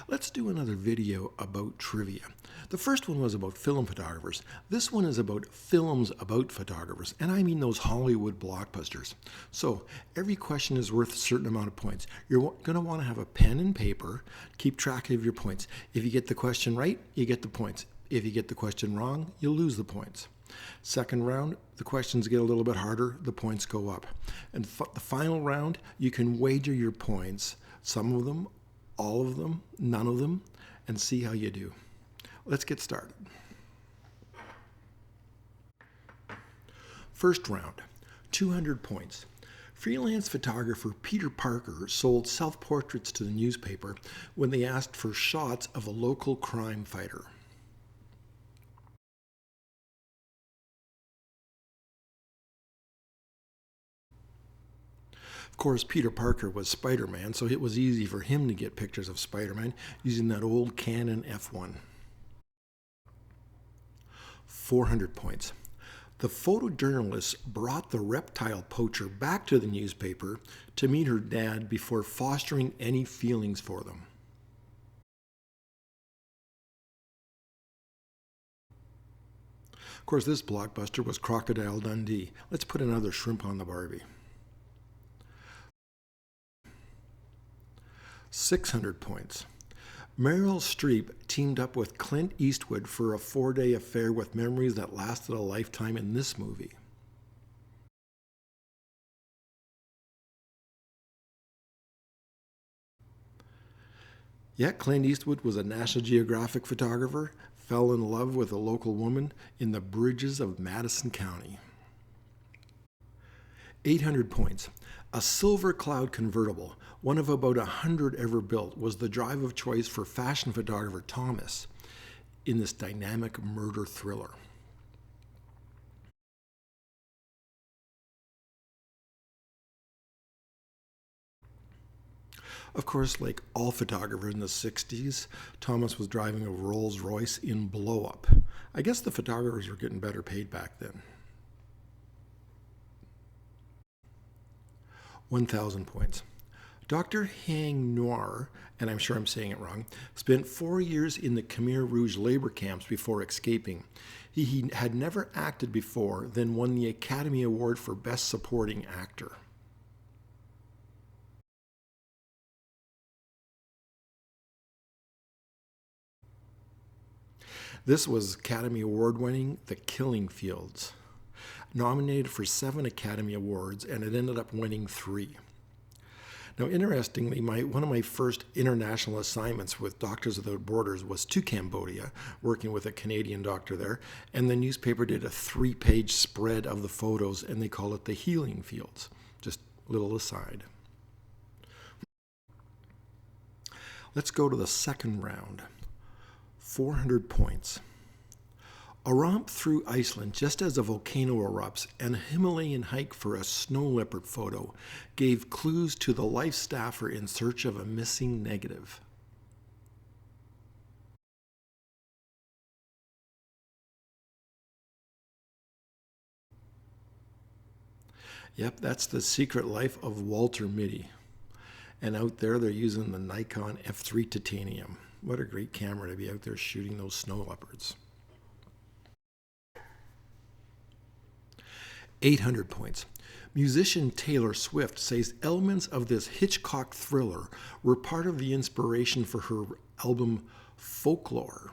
Let's do another video about trivia. The first one was about film photographers. This one is about films about photographers, and I mean those Hollywood blockbusters. So every question is worth a certain amount of points. You're going to want to have a pen and paper, keep track of your points. If you get the question right, you get the points. If you get the question wrong, you lose the points. Second round, the questions get a little bit harder, the points go up. And the final round, you can wager your points, some of them, all of them, none of them, and see how you do. Let's get started. First round, 200 points. Freelance photographer Peter Parker sold self-portraits to the newspaper when they asked for shots of a local crime fighter. Of course, Peter Parker was Spider-Man, so it was easy for him to get pictures of Spider-Man using that old Canon F1. 400 points. The photojournalist brought the reptile poacher back to the newspaper to meet her dad before fostering any feelings for them. Of course, this blockbuster was Crocodile Dundee. Let's put another shrimp on the Barbie. 600 points. Meryl Streep teamed up with Clint Eastwood for a 4-day affair with memories that lasted a lifetime in this movie. Yeah, Clint Eastwood was a National Geographic photographer, fell in love with a local woman in the bridges of Madison County. 800 points. A Silver Cloud convertible, one of about 100 ever built, was the drive of choice for fashion photographer Thomas in this dynamic murder thriller. Of course, like all photographers in the 60s, Thomas was driving a Rolls Royce in blow up. I guess the photographers were getting better paid back then. 1,000 points. Dr. Hang Noir, and I'm sure I'm saying it wrong, spent 4 years in the Khmer Rouge labor camps before escaping. He had never acted before, then won the Academy Award for Best Supporting Actor. This was Academy Award winning The Killing Fields. Nominated for 7 Academy Awards, and it ended up winning 3. Now, interestingly, one of my first international assignments with Doctors Without Borders was to Cambodia, working with a Canadian doctor there, and the newspaper did a 3-page spread of the photos, and they call it the Healing Fields. Just a little aside. Let's go to the second round. 400 points. A romp through Iceland just as a volcano erupts and a Himalayan hike for a snow leopard photo gave clues to the life staffer in search of a missing negative. Yep, that's The Secret Life of Walter Mitty. And out there they're using the Nikon F3 titanium. What a great camera to be out there shooting those snow leopards. 800 points. Musician Taylor Swift says elements of this Hitchcock thriller were part of the inspiration for her album Folklore.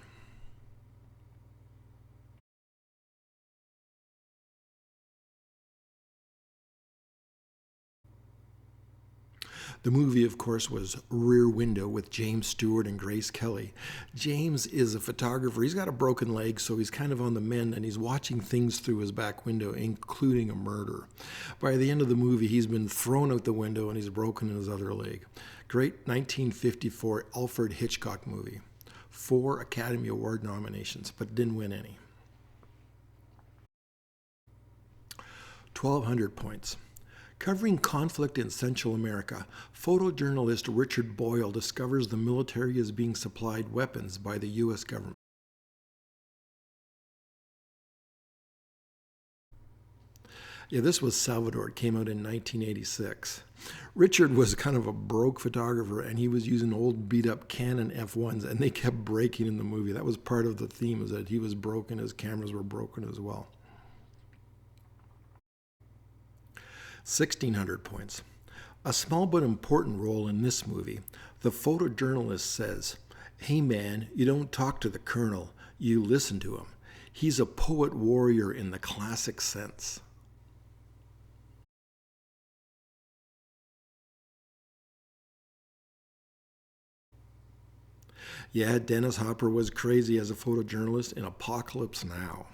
The movie, of course, was Rear Window with James Stewart and Grace Kelly. James is a photographer. He's got a broken leg, so he's kind of on the mend, and he's watching things through his back window, including a murder. By the end of the movie, he's been thrown out the window, and he's broken his other leg. Great 1954 Alfred Hitchcock movie. 4 Academy Award nominations, but didn't win any. 1,200 points. Covering conflict in Central America, photojournalist Richard Boyle discovers the military is being supplied weapons by the U.S. government. Yeah, this was Salvador. It came out in 1986. Richard was kind of a broke photographer, and he was using old beat-up Canon F1s, and they kept breaking in the movie. That was part of the theme, is that he was broken, his cameras were broken as well. 1,600 points. A small but important role in this movie. The photojournalist says, "Hey man, you don't talk to the colonel, you listen to him. He's a poet warrior in the classic sense." Yeah, Dennis Hopper was crazy as a photojournalist in Apocalypse Now.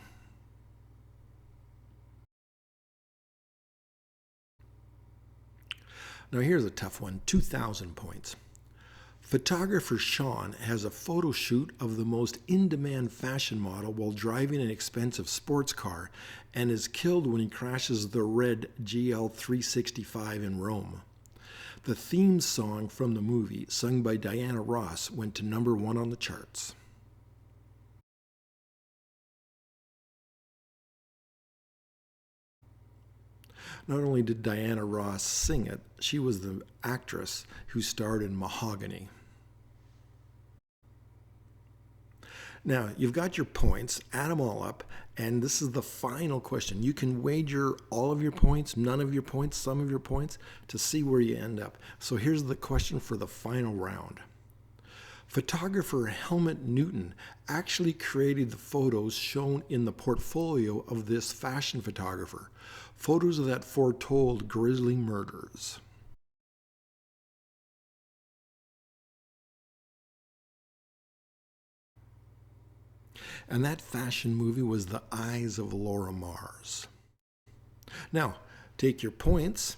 Now here's a tough one, 2,000 points. Photographer Sean has a photo shoot of the most in-demand fashion model while driving an expensive sports car and is killed when he crashes the red GL 365 in Rome. The theme song from the movie, sung by Diana Ross, went to #1 on the charts. Not only did Diana Ross sing it, she was the actress who starred in Mahogany. Now, you've got your points, add them all up, and this is the final question. You can wager all of your points, none of your points, some of your points, to see where you end up. So here's the question for the final round. Photographer Helmut Newton actually created the photos shown in the portfolio of this fashion photographer, photos that foretold grisly murders. And that fashion movie was The Eyes of Laura Mars. Now, take your points,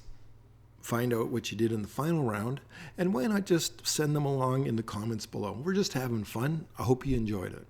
find out what you did in the final round, and why not just send them along in the comments below. We're just having fun. I hope you enjoyed it.